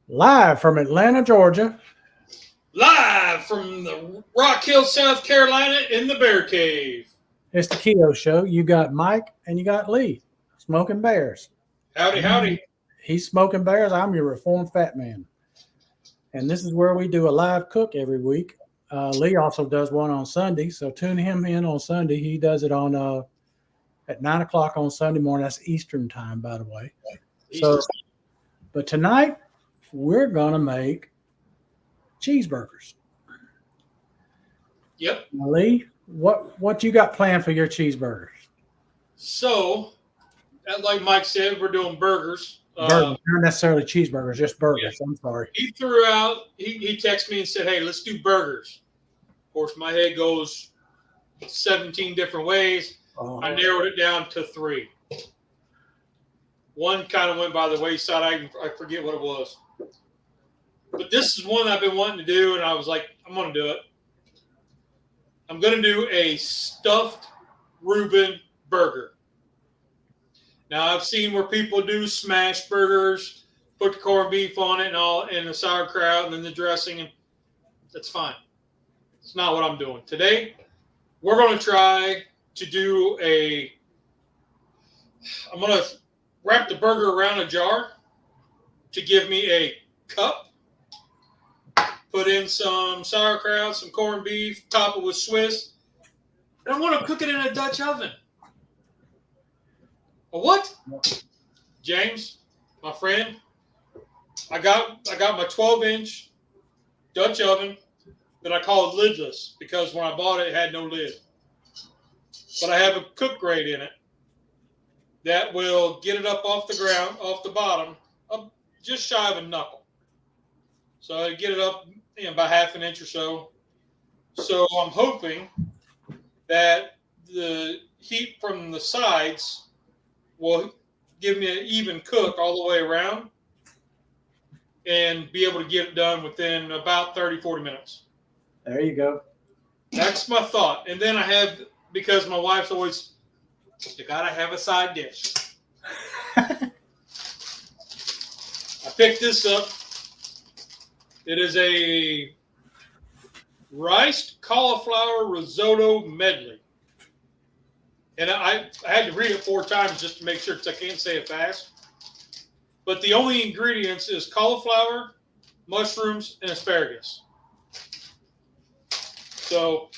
Live from Atlanta, Georgia. Live from the Rock Hill, South Carolina in the Bear Cave. It's the Keto Show. You got Mike and you got Lee smoking bears. Howdy, howdy. He's smoking bears. I'm your reformed fat man. And this is where we do a live cook every week. Lee also does one on Sunday. So tune him in on Sunday. He does it on at 9 o'clock on Sunday morning. That's Eastern time, by the way. So, but tonight we're going to make cheeseburgers. Yep. Now, Lee, what you got planned for your cheeseburgers? So, like Mike said, we're doing burgers. Burgers, not necessarily cheeseburgers, just burgers. Yeah. I'm sorry. He threw out, he texted me and said, hey, let's do burgers. Of course, my head goes 17 different ways. Oh. I narrowed it down to 3. One kind of went by the wayside. I forget what it was. But this is one I've been wanting to do, and I was like, I'm going to do it. I'm going to do a stuffed Reuben burger. Now, I've seen where people do smash burgers, put the corned beef on it and all, and the sauerkraut, and then the dressing, and that's fine. It's not what I'm doing. Today, we're going to try to do I'm going to wrap the burger around a jar to give me a cup. Put in some sauerkraut, some corned beef, top it with Swiss. And I want to cook it in a Dutch oven. A what? James, my friend, I got my 12-inch Dutch oven that I call lidless because when I bought it, it had no lid. But I have a cook grate in it that will get it up off the ground, off the bottom, up just shy of a knuckle. So I get it up about half an inch or so. So I'm hoping that the heat from the sides will give me an even cook all the way around and be able to get it done within about 30, 40 minutes. There you go. That's my thought. And then I have, because my wife's always, you got to have a side dish. I picked this up. It is a riced cauliflower risotto medley. And I had to read it 4 times just to make sure because I can't say it fast. But the only ingredients is cauliflower, mushrooms, and asparagus. So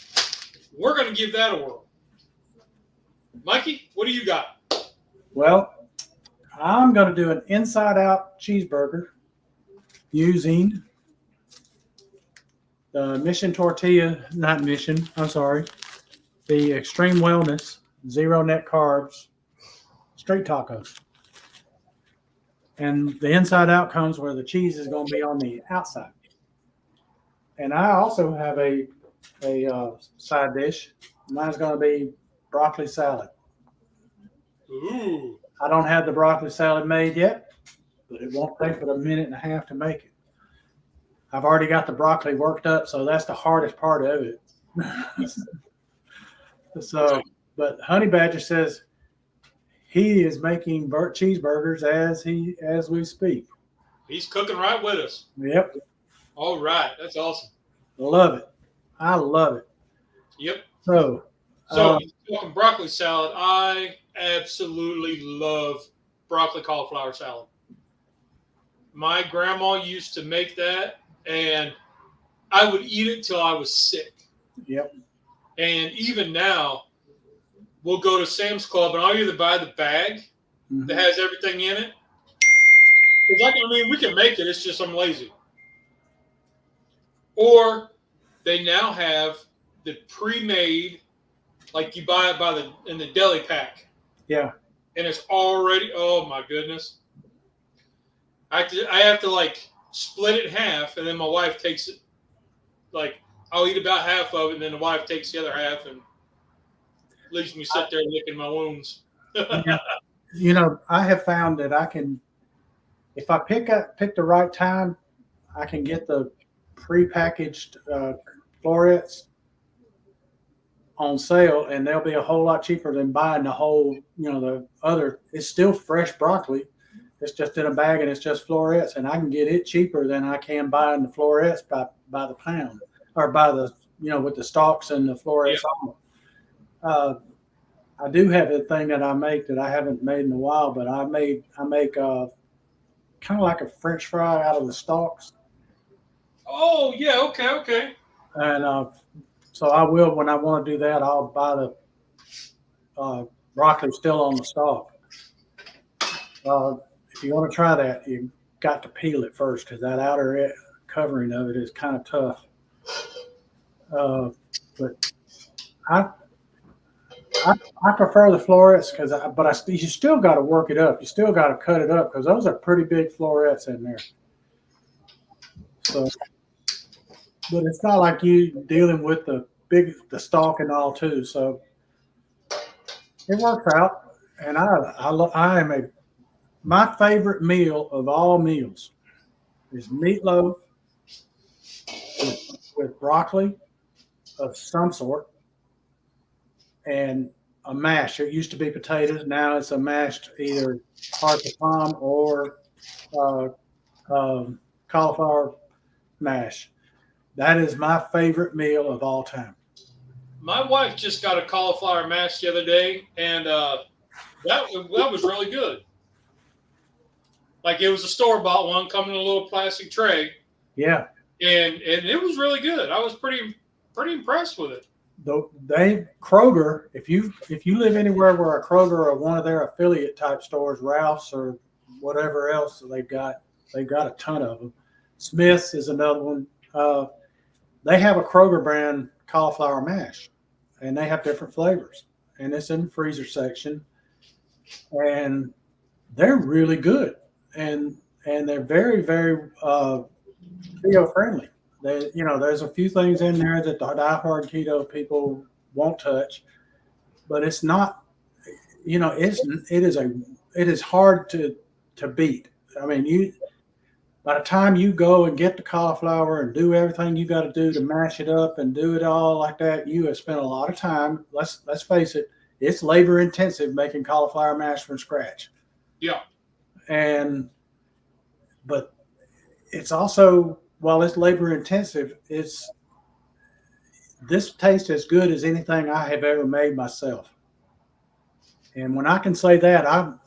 we're going to give that a whirl. Mikey, what do you got? Well, I'm going to do an inside-out cheeseburger using the Mission Tortilla, not Mission, I'm sorry, the Extreme Wellness, Zero Net Carbs, street tacos. And the inside out comes where the cheese is going to be on the outside. And I also have a side dish. Mine's going to be broccoli salad. Ooh. I don't have the broccoli salad made yet, but it won't take but a minute and a half to make it. I've already got the broccoli worked up, so that's the hardest part of it. So, but Honey Badger says he is making cheeseburgers as we speak. He's cooking right with us. Yep. All right. That's awesome. Love it. I love it. Yep. So talking broccoli salad, I absolutely love broccoli cauliflower salad. My grandma used to make that, and I would eat it till I was sick. Yep. And even now, we'll go to Sam's Club, and I'll either buy the bag that has everything in it. Because we can make it. It's just I'm lazy. Or they now have the pre-made, like you buy it in the deli pack. Yeah. And it's already, oh my goodness. I have to split it in half, and then my wife takes it. I'll eat about half of it, and then the wife takes the other half and leaves me sit there licking my wounds. I have found that I can, if I pick the right time, I can get the prepackaged florets on sale, and they'll be a whole lot cheaper than buying the whole, the other. It's still fresh broccoli, it's just in a bag and it's just florets, and I can get it cheaper than I can buying the florets by the pound or by the with the stalks and the Yeah. florets on. I do have a thing that I make that I haven't made in a while, but I make kind of like a French fry out of the stalks, Oh yeah. Okay. Okay. and so I will when I want to do that. I'll buy the broccoli still on the stalk. Uh, if you want to try that, you got to peel it first because that outer covering of it is kind of tough. But I I, I prefer the florets you still got to work it up. You still got to cut it up because those are pretty big florets in there. So, but it's not like you dealing with the stalk and all too. So it works out. And I am my favorite meal of all meals is meatloaf with, with broccoli of some sort and a mash. It used to be potatoes. Now it's a mashed either heart of palm or uh, cauliflower mash. That is my favorite meal of all time. My wife just got a cauliflower mash the other day, and that was really good. Like it was a store bought one, coming in a little plastic tray, Yeah. and it was really good. I was pretty impressed with it. They Kroger, if you live anywhere where a Kroger or one of their affiliate type stores, Ralph's or whatever else they've got a ton of them. Smith's is another one. They have a Kroger brand cauliflower mash, and they have different flavors, and it's in the freezer section, and they're really good, and they're very very keto friendly. There's a few things in there that the diehard keto people won't touch, but it's not. It is hard to beat. I mean, by the time you go and get the cauliflower and do everything you got to do to mash it up and do it all like that, you have spent a lot of time. Let's face it, it's labor intensive making cauliflower mash from scratch. Yeah. And but it's also while it's labor intensive, this tastes as good as anything I have ever made myself. And when I can say that, I'm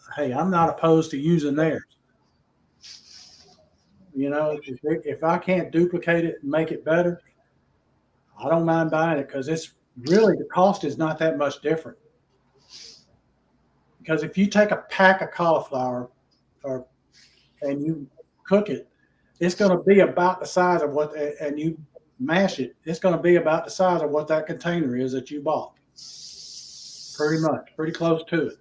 not opposed to using theirs. If I can't duplicate it and make it better, I don't mind buying it because it's really the cost is not that much different. Because if you take a pack of cauliflower and you cook it, it's going to be about the size of and you mash it, it's going to be about the size of what that container is that you bought. Pretty much, pretty close to it.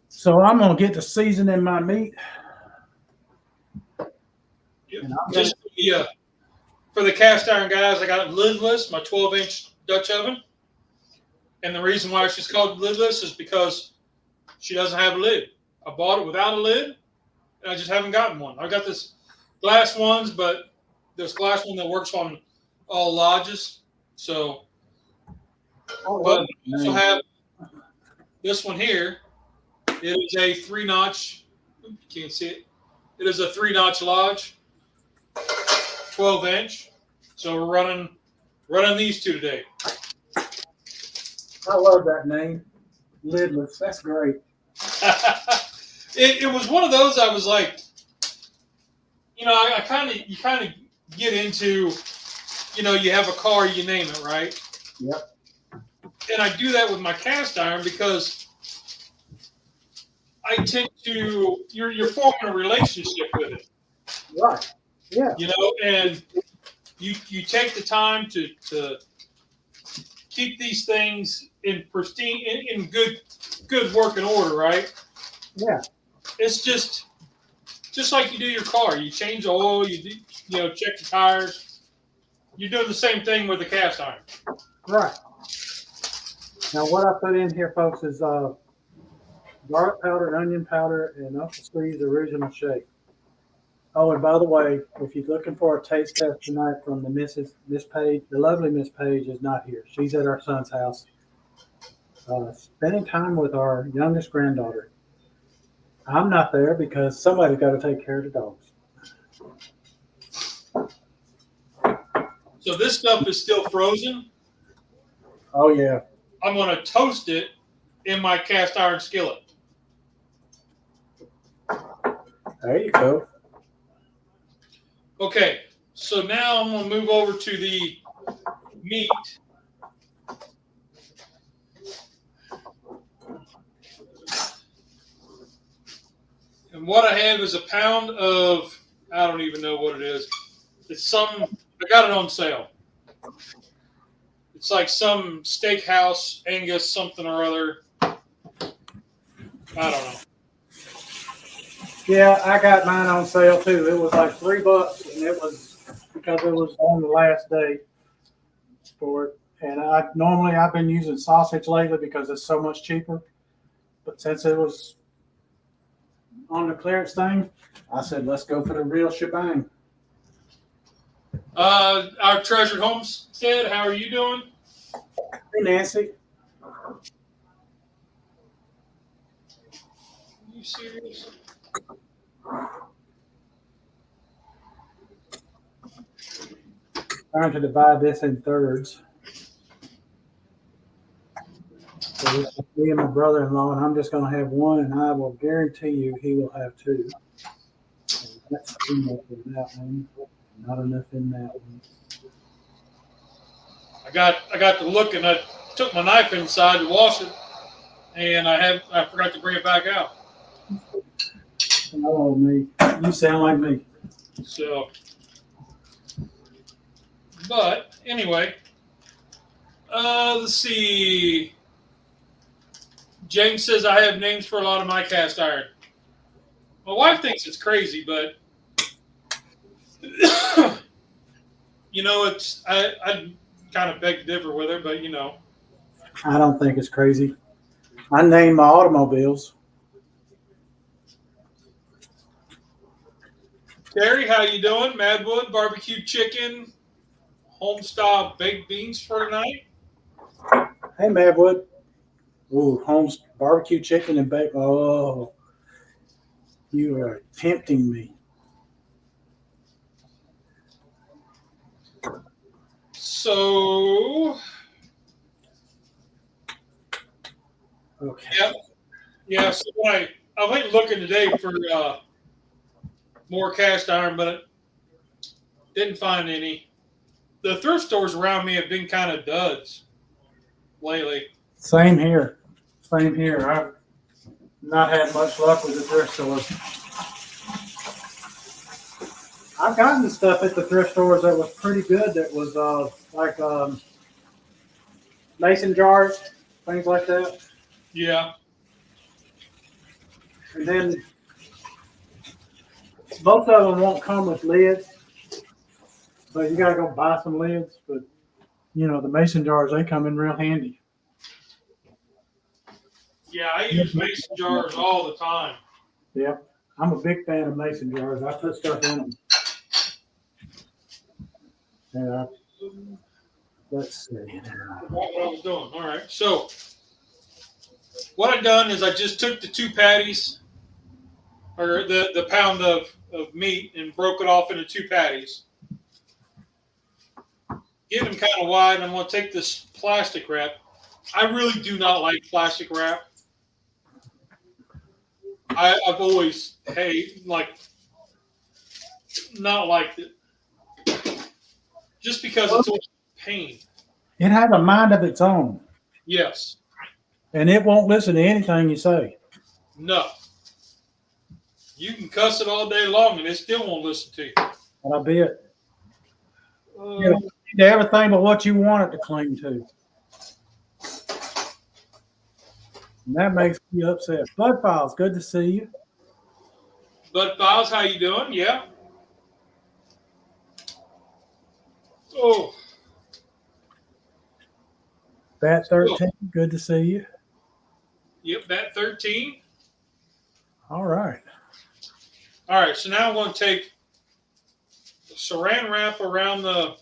So I'm going to get to seasoning my meat. Just for the cast iron guys, I got lidless, my 12-inch Dutch oven. And the reason why she's called lidless is because she doesn't have a lid. I bought it without a lid, and I just haven't gotten one. I got this glass ones, but this glass one that works on all lodges. So, but I also have this one here. It is a 3-notch. You can't see it. It is a 3-notch lodge, 12-inch. So we're running these two today. I love that name, lidless. That's great. It was one of those. I was like, you kind of get into, you have a car, you name it, right? Yep. And I do that with my cast iron because I tend to you're forming a relationship with it. Right. Yeah. And you take the time to keep these things in pristine, in good working order, right? Yeah. It's just like you do your car. You change the oil, check the tires. You're doing the same thing with the cast iron. Right. Now what I put in here, folks, is garlic powder, onion powder, and Uncle Steve's original shake. Oh, and by the way, if you're looking for a taste test tonight from the Miss Page, the lovely Miss Page is not here. She's at our son's house, spending time with our youngest granddaughter. I'm not there because somebody's got to take care of the dogs. So this stuff is still frozen. Oh, yeah. I'm going to toast it in my cast iron skillet. There you go. Okay, so now I'm going to move over to the meat. And what I have is a pound of, I don't even know what it is. It's I got it on sale. It's like some steakhouse, Angus, something or other. I don't know. Yeah, I got mine on sale too. It was like $3, and it was because it was on the last day for it. And I've been using sausage lately because it's so much cheaper. But since it was on the clearance thing, I said let's go for the real shebang. Our treasured homestead, how are you doing? Hey Nancy. Are you serious? Trying to divide this in thirds. So this is me and my brother-in-law, and I'm just going to have one, and I will guarantee you he will have two. And that's enough in that one. Not enough in that one. I got to look, and I took my knife inside to wash it, and I forgot to bring it back out. Oh, me. You sound like me. So, but anyway, let's see. James says I have names for a lot of my cast iron. My wife thinks it's crazy, but it's I kind of beg to differ with her, but I don't think it's crazy. I named my automobiles. Terry, how you doing? Madwood, barbecue chicken, homestyle baked beans for tonight. Hey, Madwood. Ooh, Holmes barbecue chicken and bacon. Oh, you are tempting me. So, Okay. yeah. So I went looking today for more cast iron, but didn't find any. The thrift stores around me have been kind of duds lately. Same here. Same here. I've not had much luck with the thrift stores. I've gotten stuff at the thrift stores that was pretty good. That was like mason jars, things like that. Yeah. And then both of them won't come with lids, but you got to go buy some lids. But the mason jars, they come in real handy. Yeah, I use mason jars all the time. Yeah, I'm a big fan of mason jars. I put stuff in them. Yeah. Let's see. What I was doing. All right. So what I've done is I just took the two patties, or the pound of meat, and broke it off into two patties. Get them kind of wide. And I'm going to take this plastic wrap. I really do not like plastic wrap. I've always not liked it, just because it's always pain. It has a mind of its own. Yes. And it won't listen to anything you say. No. You can cuss it all day long, and it still won't listen to you. I bet. You need everything but what you want it to cling to. And that makes me upset. Bud Files, good to see you. Bud Files, how you doing? Yeah. Oh. Bat 13, good to see you. Yep, Bat 13. All right. All right, so now I'm going to take saran wrap around the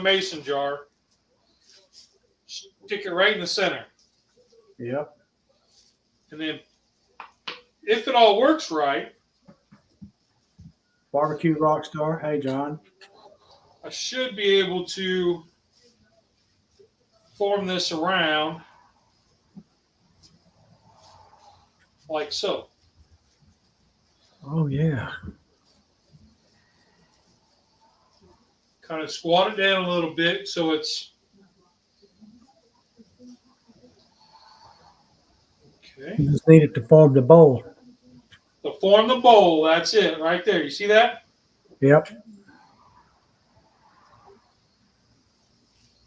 mason jar. Stick it right in the center. Yep. And then if it all works right, Barbecue Rockstar. Hey, John. I should be able to form this around like so. Oh, yeah. Kind of squat it down a little bit so it's okay. You just need it to form the bowl. To form the bowl, that's it right there. You see that? Yep.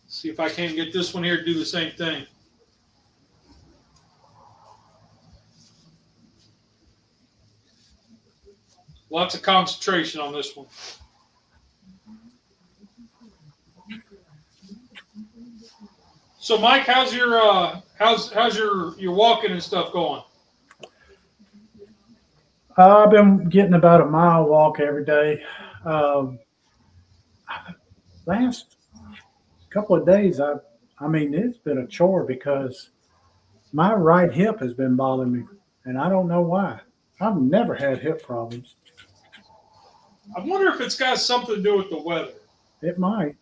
See if I can't get this one here to do the same thing. Lots of concentration on this one. So, Mike, how's your your walking and stuff going? I've been getting about a mile walk every day. Um, last couple of days, I mean, it's been a chore because my right hip has been bothering me, and I don't know why. I've never had hip problems. I wonder if it's got something to do with the weather. It might.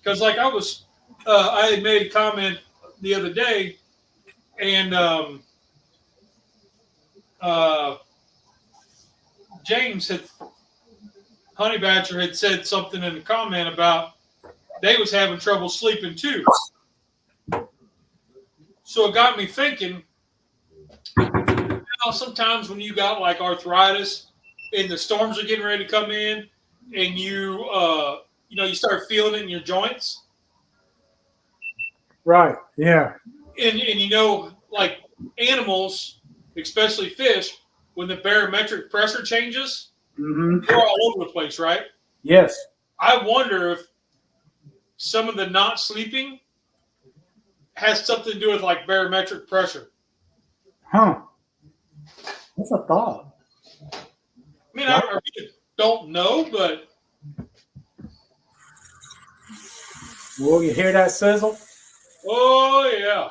Because, like, I had made a comment the other day, and James Honey Badger had said something in the comment about they was having trouble sleeping too. So it got me thinking. Sometimes when you got like arthritis and the storms are getting ready to come in, and you start feeling it in your joints. Right. Yeah. And like animals, especially fish, when the barometric pressure changes, they're all over the place, right? Yes. I wonder if some of the not sleeping has something to do with like barometric pressure. Huh. That's a thought. I mean, I really don't know, but Will you hear that sizzle? oh yeah.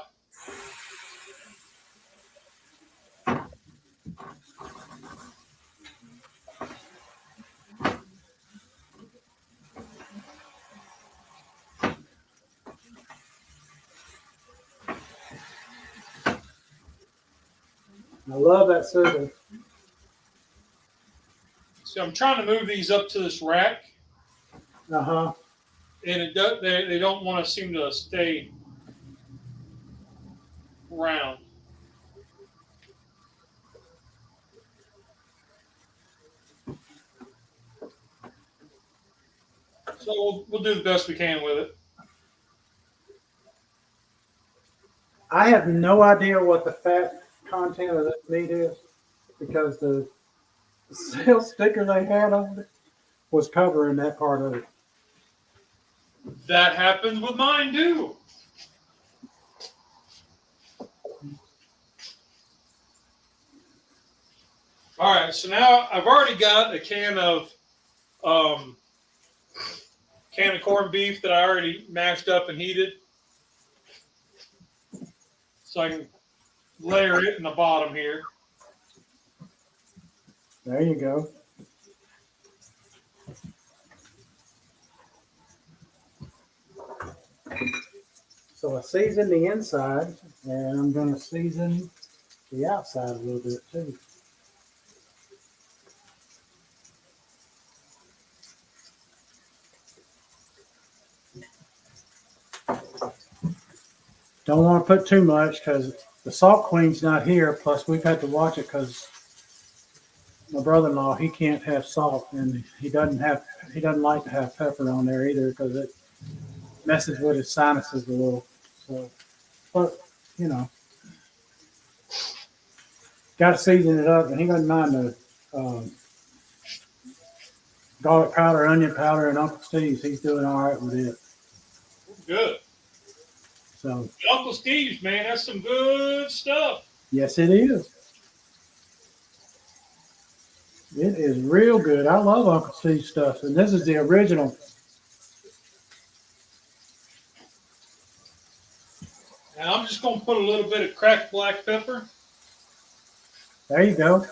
I love that sizzle. So I'm trying to move these up to this rack, Uh-huh. and it does. They don't want to seem to stay round. So we'll do the best we can with it. I have no idea what the fat content of this meat is because the sales sticker they had on it was covering that part of it. That happens with mine too. All right, so now I've already got a can of corned beef that I already mashed up and heated, so I can layer it in the bottom here. There you go. So I seasoned the inside, and I'm going to season the outside a little bit too. Don't want to put too much because the salt queen's not here. Plus, we've had to watch it because my brother-in-law, he can't have salt, and he doesn't like to have pepper on there either because it messes with his sinuses a little. So, but got to season it up, and he doesn't mind the garlic powder, onion powder, and Uncle Steve's. He's doing all right with it. Good. So Uncle Steve's, man, that's some good stuff. yes, it is. It is real good. I love Uncle Steve's stuff, and this is the original. And I'm just going to put a little bit of cracked black pepper. There you go.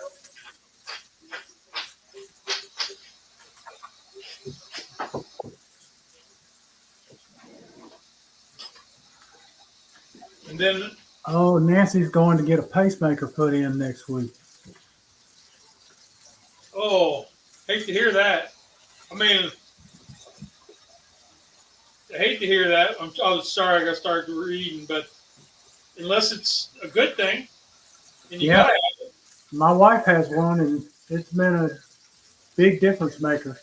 And then, Oh, Nancy's going to get a pacemaker put in next week. oh, hate to hear that. I mean, I hate to hear that. I was sorry I got started reading, but unless it's a good thing, and you Yeah, got my wife has one, and it's been a big difference maker.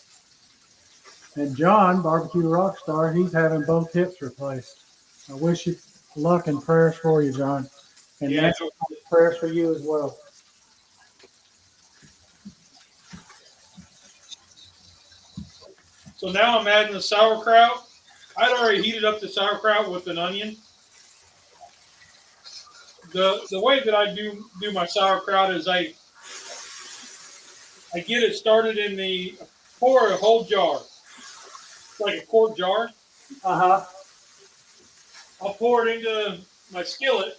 And John, barbecue rock star, he's having both hips replaced. I wish you luck and prayers for you, John. And yeah. Nancy, prayers for you as well. So now I'm adding the sauerkraut. I'd already heated up the sauerkraut with an onion. The way that I do my sauerkraut is I get it started in the pour a whole jar, like a quart jar. Uh huh. I'll pour it into my skillet,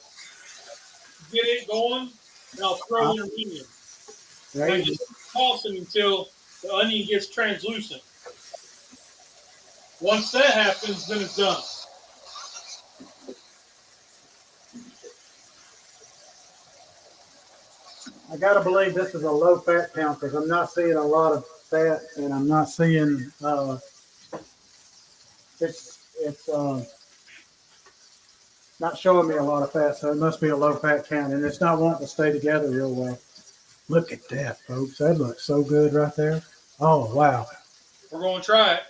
get it going, and I'll throw in an onion. There And I you go. just toss it until the onion gets translucent. Once that happens, then it's done. I got to believe this is a low fat count because I'm not seeing a lot of fat, and I'm not seeing it's not showing me a lot of fat, so it must be a low fat count, and it's not wanting to stay together real well. Look at that, folks. That looks so good right there. Oh wow, We're going to try it.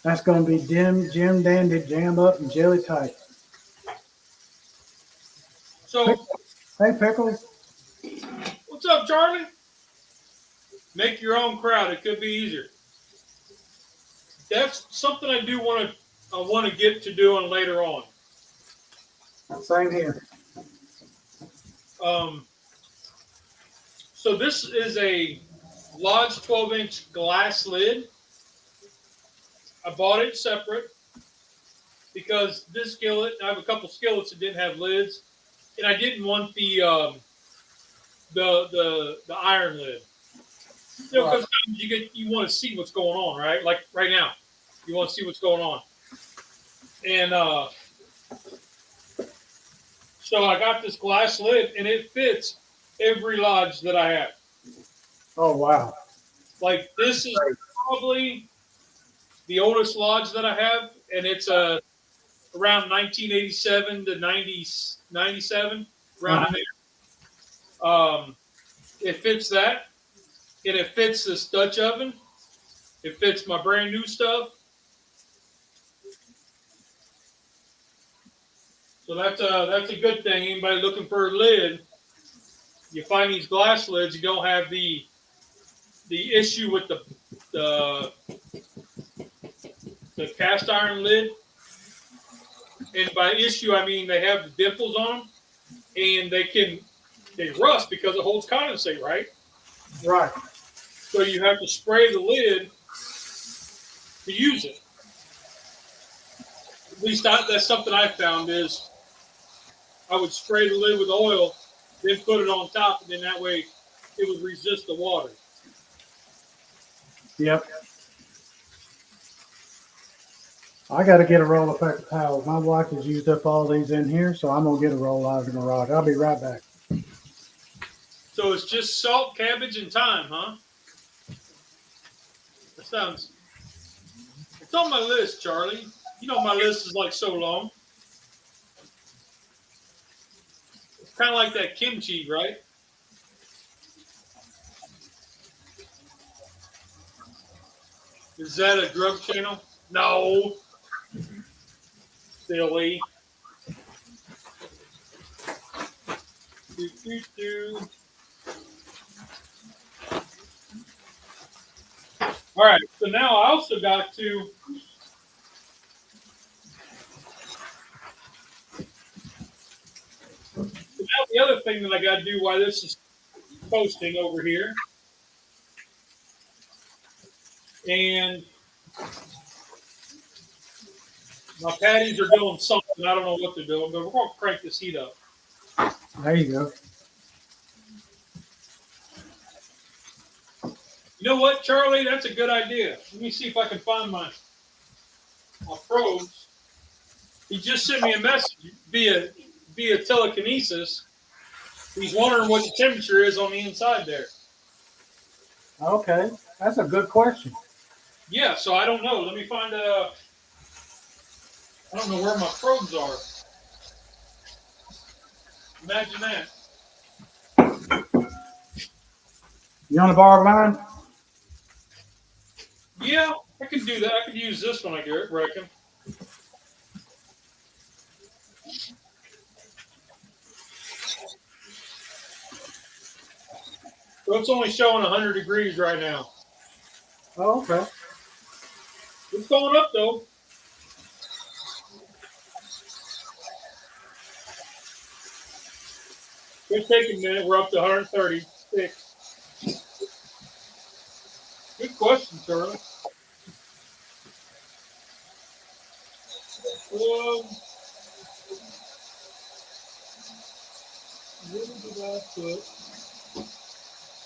that's going to be Jim Dandy jammed up and jelly tight. So, Hey Pickles, what's up, Charlie? Make your own crowd. It could be easier. That's something I do want to get to doing later on. same here. Um, so this is a Lodge 12-inch glass lid. I bought it separate because this skillet, I have a couple skillets that didn't have lids, and I didn't want the iron lid. You know, because you want to see what's going on, right? Like right now, you want to see what's going on, and so I got this glass lid, and it fits every lodge that I have. Oh wow. Like this is probably the oldest lodge that I have, and it's around 1987 to 97, around in there. It fits that, and it fits this Dutch oven. It fits my brand new stuff. So that's a good thing. Anybody looking for a lid, you find these glass lids, you don't have the issue with the cast iron lid. And by issue, I mean they have the dimples on them, and they rust because it holds condensate, right? Right. So you have to spray the lid to use it. At least that's something I found is I would spray the lid with oil, then put it on top, and then that way it would resist the water. Yep. I got to get a roll of paper towels. My wife has used up all these in here, so I'm gonna get a roll out of the garage. I'll be right back. So it's just salt, cabbage, and thyme, huh? That sounds. It's on my list, Charlie. You know my list is like so long. It's kind of like that kimchi, right? Is that a drug channel? No. Silly. Do, do, do. All right. So now I also got to. So now the other thing that I got to do while this is posting over here, and my patties are doing something. I don't know what they're doing, but we're going to crank this heat up. There you go. You know what, Charlie? That's a good idea. Let me see if I can find my probes. He just sent me a message via telekinesis. He's wondering what the temperature is on the inside there. Okay, that's a good question. Yeah, so I don't know. Let me find I don't know where my probes are. Imagine that. You want to borrow mine? Yeah, I could do that. I could use this one, I reckon. So it's only showing 100 degrees right now. Oh, okay. It's going up, though. It's taking a minute. We're up to 136. Good question, Charlie. Where did I put?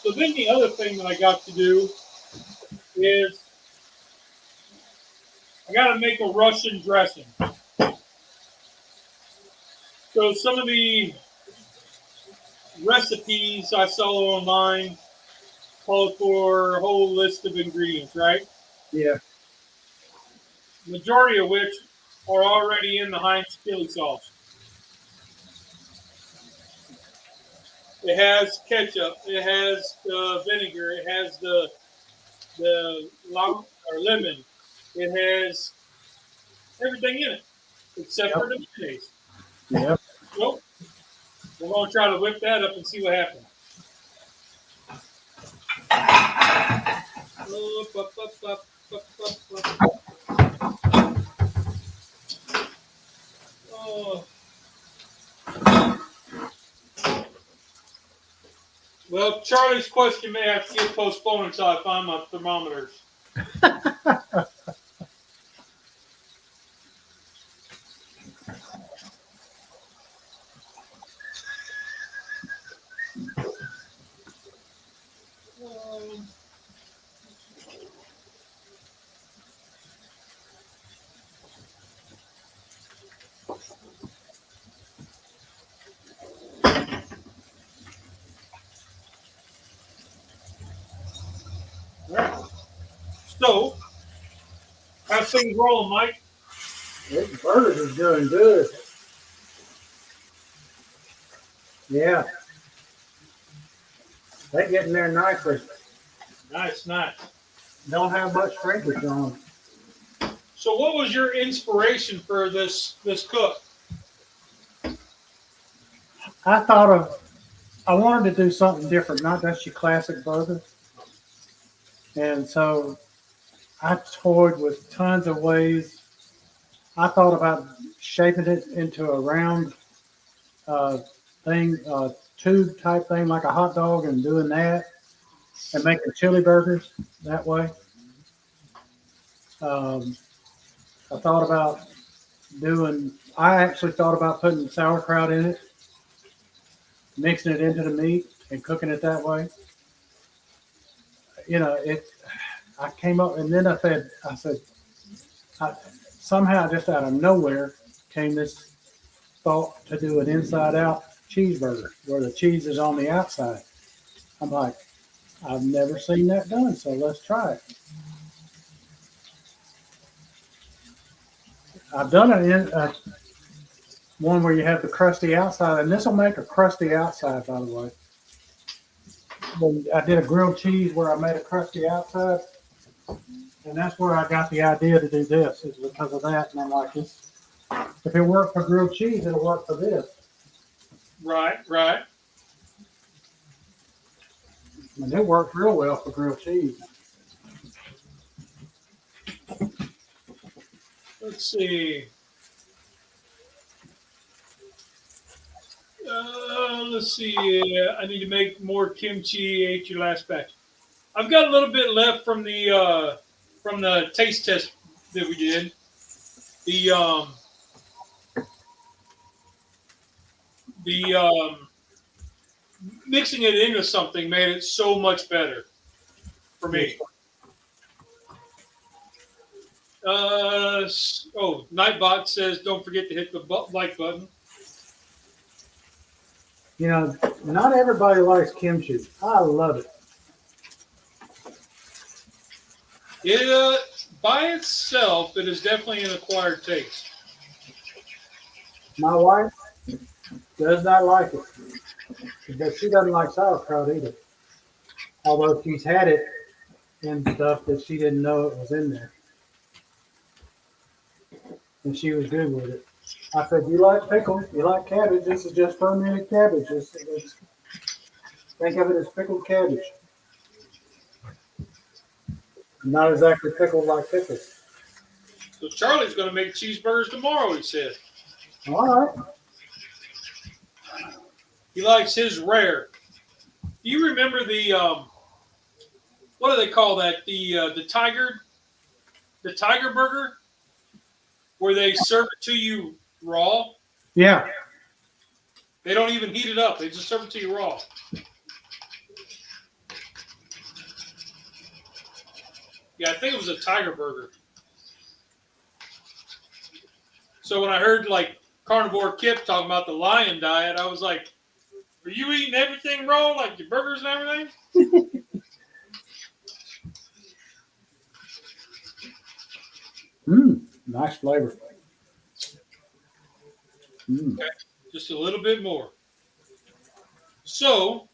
So then the other thing that I got to do is I got to make a Russian dressing. So some of the recipes I saw online called for a whole list of ingredients, right? Yeah. Majority of which are already in the Heinz chili sauce. It has ketchup. It has vinegar. It has the lemon. It has everything in it except for the mayonnaise. Yep. So we're going to try to whip that up and see what happens. Oh. Well, Charlie's question may have to get postponed until I find my thermometers. All right. So, how's things rolling, Mike? This burgers is doing good. Yeah. They get in there nicely. Nice, nice. Don't have much shrinkage on them. So, what was your inspiration for this cook? I wanted to do something different, not just your classic burger. And so I toyed with tons of ways. I thought about shaping it into a round uh, thing, tube type thing, like a hot dog, and doing that, and making chili burgers that way. Um, I thought about I actually thought about putting sauerkraut in it, mixing it into the meat, and cooking it that way. You know, I came up, and then I said, somehow just out of nowhere came this thought to do an inside out cheeseburger where the cheese is on the outside. I'm like, I've never seen that done, so let's try it. I've done it in one where you have the crusty outside, and this will make a crusty outside, by the way. When I did a grilled cheese where I made a crusty outside, and that's where I got the idea to do this, is because of that. And I'm like, if it worked for grilled cheese, it'll work for this. Right, right. And it worked real well for grilled cheese. Let's see. Let's see. I need to make more kimchi. Ate your last batch. I've got a little bit left from the taste test that we did. The mixing it into something made it so much better for me. Nightbot says, don't forget to hit the like button. You know, not everybody likes kimchi. I love it. It by itself, it is definitely an acquired taste. My wife does not like it, but she doesn't like sauerkraut either. Although she's had it in stuff that she didn't know it was in there, and she was good with it. I said, "You like pickles? You like cabbage? This is just fermented cabbage. Think of it as pickled cabbage. Not exactly pickled like pickles." So Charlie's going to make cheeseburgers tomorrow, he said. All right. He likes his rare. Do you remember the, what do they call that? The tiger burger? Where they serve it to you raw? Yeah. They don't even heat it up. They just serve it to you raw. Yeah, I think it was a tiger burger. So when I heard like Carnivore Kip talking about the lion diet, I was like, are you eating everything raw, like your burgers and everything? Nice flavor. Okay, just a little bit more. So,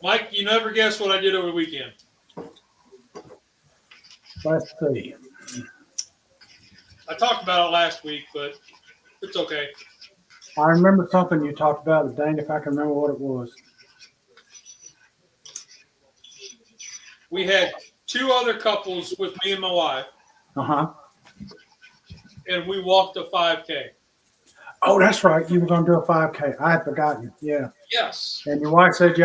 Mike, you never guess what I did over the weekend. Let's see. I talked about it last week, but it's okay. I remember something you talked about, but dang if I can remember what it was. We had two other couples with me and my wife, Uh-huh. and we walked a 5K. Oh, that's right. You were going to do a 5K. I had forgotten. Yeah. Yes. And your wife said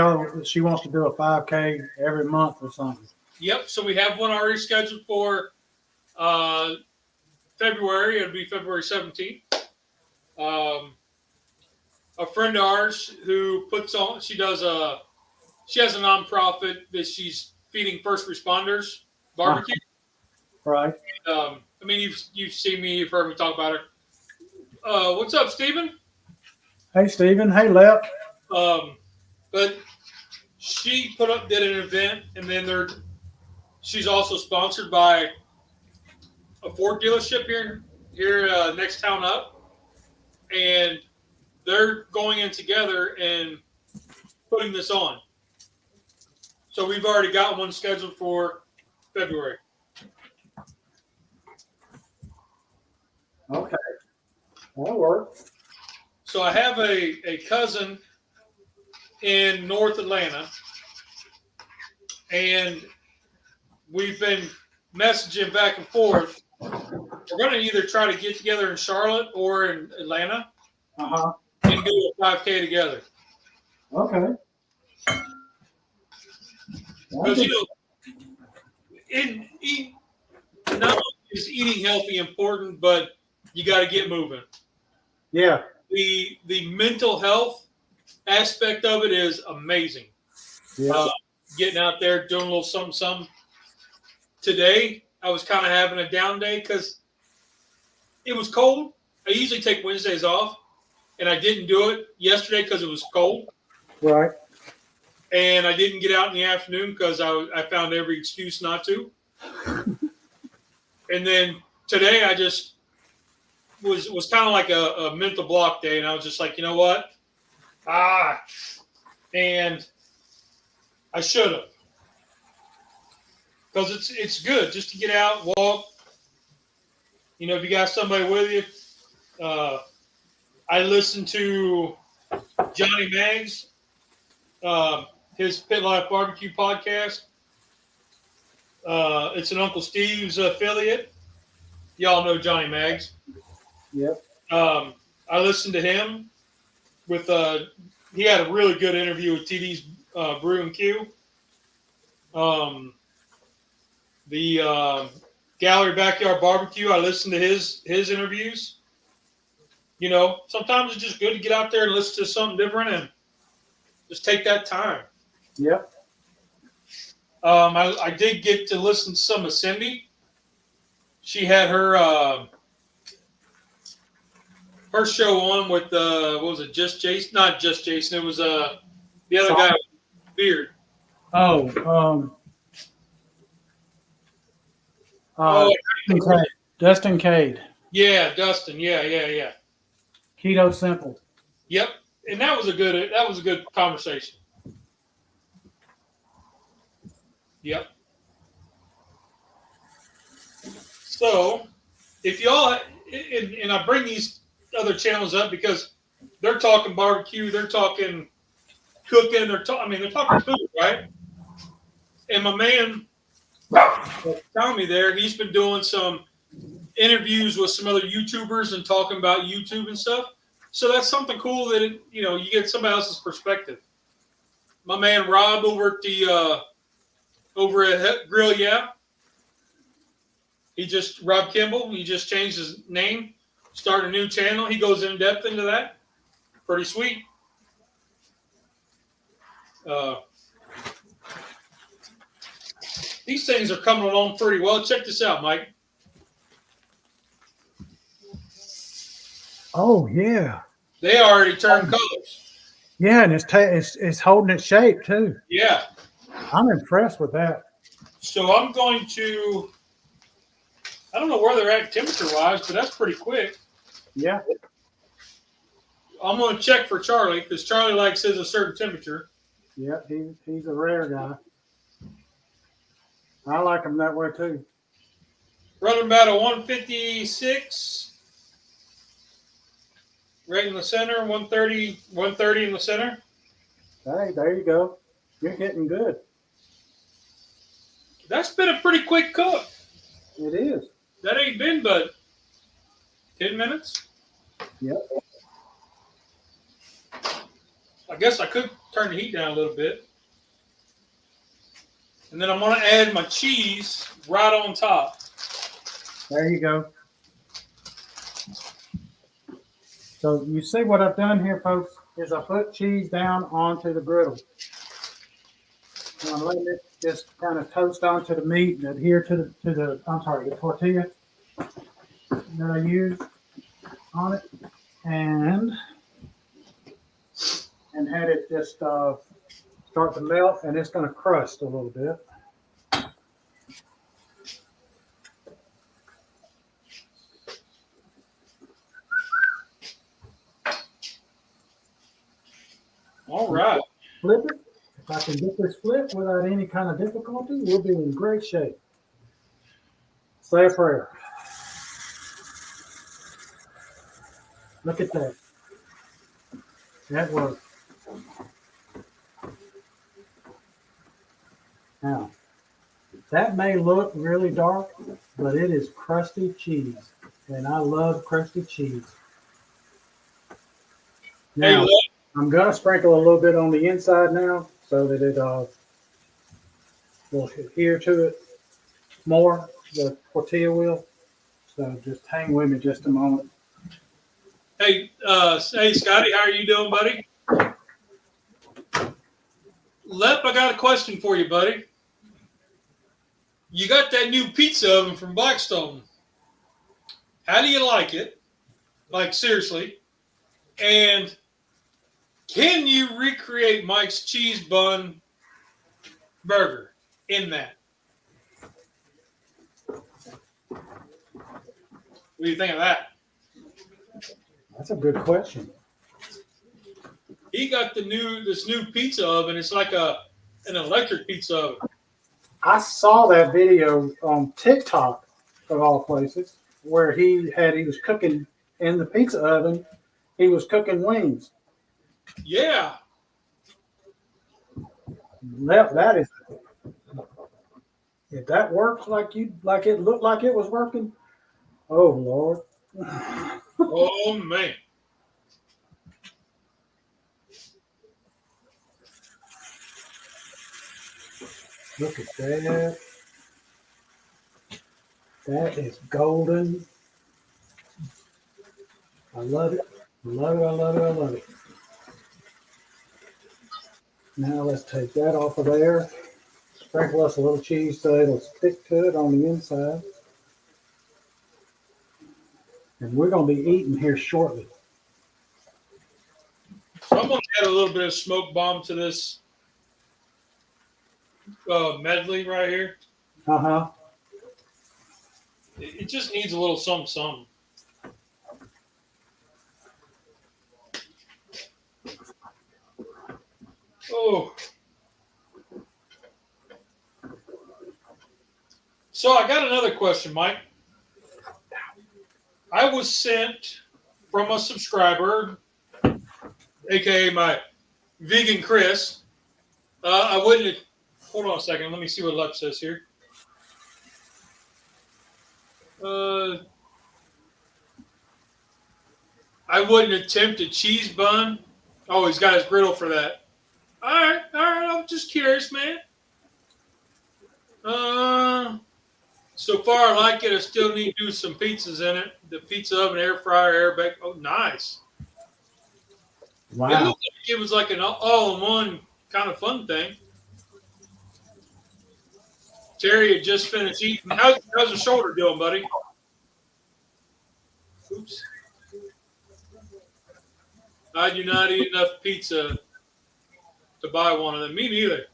she wants to do a 5K every month or something. Yep. So we have one already scheduled for February. It'll be February 17th. A friend of ours who puts on, she has a nonprofit that she's feeding first responders barbecue. Right. I mean, you've seen me, you've heard me talk about her. What's up, Stephen? Hey, Stephen. Hey, Lep. But she did an event, and then she's also sponsored by a Ford dealership here next town up, and they're going in together and putting this on. So we've already got one scheduled for February. Okay. That'll work. So I have a cousin in North Atlanta, and we've been messaging back and forth. We're going to either try to get together in Charlotte or in Atlanta and do a 5K together. Okay. Because, not only is eating healthy important, but you got to get moving. Yeah. The mental health aspect of it is amazing. Yeah. Getting out there, doing a little something. Today, I was kind of having a down day because it was cold. I usually take Wednesdays off, and I didn't do it yesterday because it was cold. Right. And I didn't get out in the afternoon because I found every excuse not to. And then today, I just was kind of like a mental block day, and I was just like, you know what? And I should have. Because it's good just to get out, walk. If you got somebody with you. I listened to Johnny Maggs, his Pit Life Barbecue podcast. It's an Uncle Steve's affiliate. Y'all know Johnny Maggs. Yep. I listened to him with he had a really good interview with TD's Brew and Q. The Gallery Backyard Barbecue, I listened to his interviews. Sometimes it's just good to get out there and listen to something different and just take that time. Yep. I did get to listen to some of Cindy. She had her show on with what was it? Just Jason? Not just Jason. It was the other guy with beard. Oh, Dustin Cade. Yeah, Dustin. Yeah. Keto Simple. Yep, and that was a good conversation. Yep. So, if y'all and I bring these other channels up because they're talking barbecue, they're talking cooking, they're talking food, right? And my man telling me there, he's been doing some interviews with some other YouTubers and talking about YouTube and stuff. So that's something cool that you get somebody else's perspective. My man Rob over at Grill, Rob Kimball. He just changed his name, started a new channel. He goes in depth into that. Pretty sweet. These things are coming along pretty well. Check this out, Mike. Oh yeah. They already turned colors. Yeah, and it's holding its shape too. Yeah. I'm impressed with that. So I'm going to. I don't know where they're at temperature-wise, but that's pretty quick. Yeah. I'm going to check for Charlie because Charlie likes his a certain temperature. Yeah, he's a rare guy. I like him that way too. Running about a 156. Right in the center, 130 in the center. Hey, there you go. You're getting good. That's been a pretty quick cook. It is. That ain't been but 10 minutes. Yep. I guess I could turn the heat down a little bit. And then I'm going to add my cheese right on top. There you go. So you see what I've done here, folks, is I put cheese down onto the griddle. And I'm letting it just kind of toast onto the meat and adhere to the tortilla that I use on it. And had it just start to melt, and it's going to crust a little bit. All right. Flip it. If I can get this flipped without any kind of difficulty, we'll be in great shape. Say a prayer. Look at that. That worked. Now, that may look really dark, but it is crusty cheese. And I love crusty cheese. Now, I'm going to sprinkle a little bit on the inside now so that it will adhere to it more, the tortilla will. So just hang with me just a moment. Hey, Scotty, how are you doing, buddy? Lep, I got a question for you, buddy. You got that new pizza oven from Blackstone. How do you like it? Like, seriously. And can you recreate Mike's cheese bun burger in that? What do you think of that? That's a good question. He got this new pizza oven. It's like an electric pizza oven. I saw that video on TikTok, of all places, where he was cooking in the pizza oven. He was cooking wings. Yeah. That is, if that works like it looked like it was working, oh Lord. Oh man. Look at that. That is golden. I love it. Love it, I love it, I love it. Now let's take that off of there. Sprinkle us a little cheese so it'll stick to it on the inside. And we're going to be eating here shortly. So I'm going to add a little bit of smoke bomb to this medley right here. Uh-huh. It just needs a little something. Oh. So I got another question, Mike. I was sent from a subscriber, aka my vegan Chris. I wouldn't. Hold on a second. Let me see what Lep says here. I wouldn't attempt a cheese bun. Oh, he's got his griddle for that. All right. I'm just curious, man. So far I like it. I still need to do some pizzas in it. The pizza oven, air fryer, air bake. Oh, nice. Wow. It looked like it was like an all-in-one kind of fun thing. Terry had just finished eating. How's the shoulder doing, buddy? Oops. I do not eat enough pizza to buy one of them. Me neither.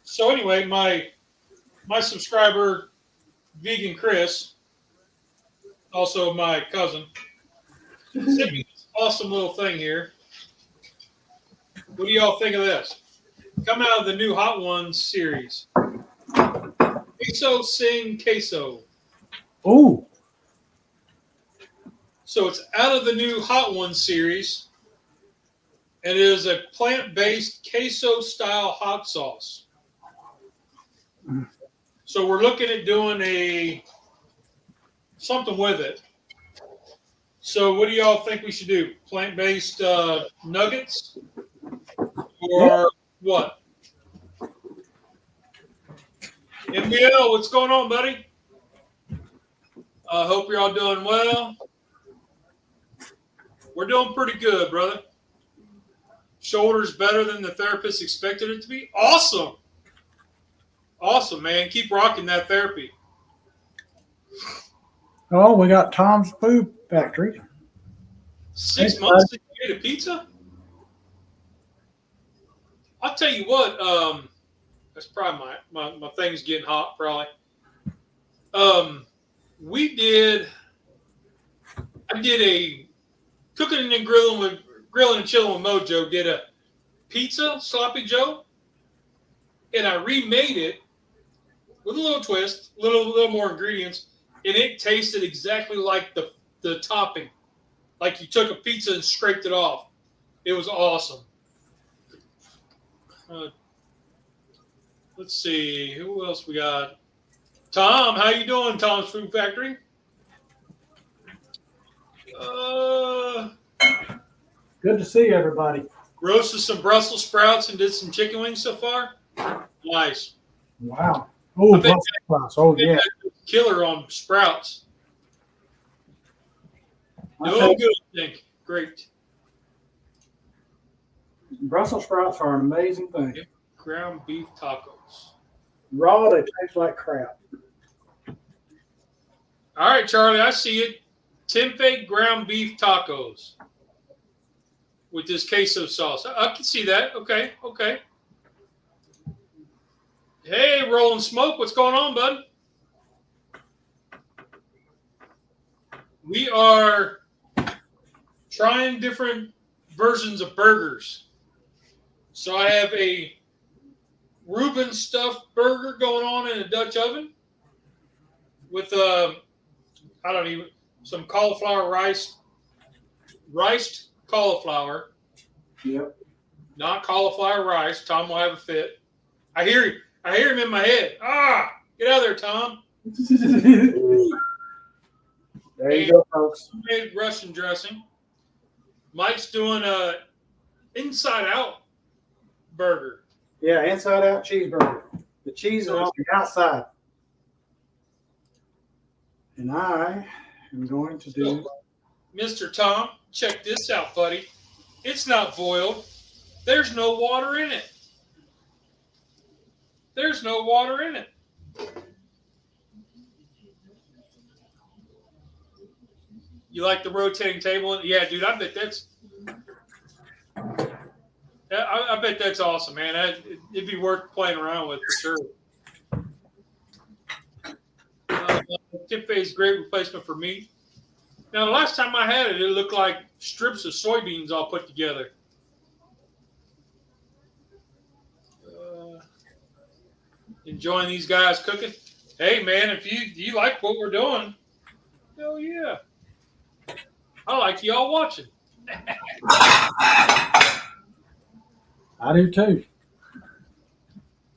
So anyway, my subscriber, Vegan Chris, also my cousin, sent me this awesome little thing here. What do y'all think of this? Come out of the new Hot Ones series. Queso Sing Queso. Ooh. So it's out of the new Hot Ones series. And it is a plant-based queso-style hot sauce. So we're looking at doing something with it. So what do y'all think we should do? Plant-based nuggets? Or what? MBL, what's going on, buddy? I hope you're all doing well. We're doing pretty good, brother. Shoulders better than the therapist expected it to be. Awesome. Awesome, man. Keep rocking that therapy. Oh, we got Tom's Food Factory. 6 months since you ate a pizza? I'll tell you what, that's probably my thing's getting hot, probably. I did a cooking and grilling and chilling with Mojo, did a pizza, Sloppy Joe, and I remade it with a little twist, a little more ingredients, and it tasted exactly like the topping. Like you took a pizza and scraped it off. It was awesome. Let's see, who else we got? Tom, how you doing, Tom's Food Factory? Good to see everybody. Roasted some Brussels sprouts and did some chicken wings so far. Nice. Wow. Oh, Brussels sprouts. Oh, yeah. Killer on sprouts. No good, I think. Great. Brussels sprouts are an amazing thing. Ground beef tacos. Raw, they taste like crap. All right, Charlie, I see it. Tempeh ground beef tacos with this queso sauce. I can see that. Okay. Hey, Rolling Smoke, what's going on, bud? We are trying different versions of burgers. So I have a Reuben stuffed burger going on in a Dutch oven with some cauliflower riced cauliflower. Yep. Not cauliflower rice. Tom will have a fit. I hear him in my head. Get out of there, Tom. There you go, folks. Made Russian dressing. Mike's doing a inside out burger. Yeah, inside out cheeseburger. The cheese is on the outside. And I am going to do. So, Mr. Tom, check this out, buddy. It's not boiled. There's no water in it. There's no water in it. You like the rotating table? Yeah, dude, I bet that's. I bet that's awesome, man. It'd be worth playing around with for sure. Tempeh is a great replacement for meat. Now, the last time I had it, it looked like strips of soybeans all put together. Enjoying these guys cooking. Hey, man, if you like what we're doing, hell yeah. I like y'all watching. I do too.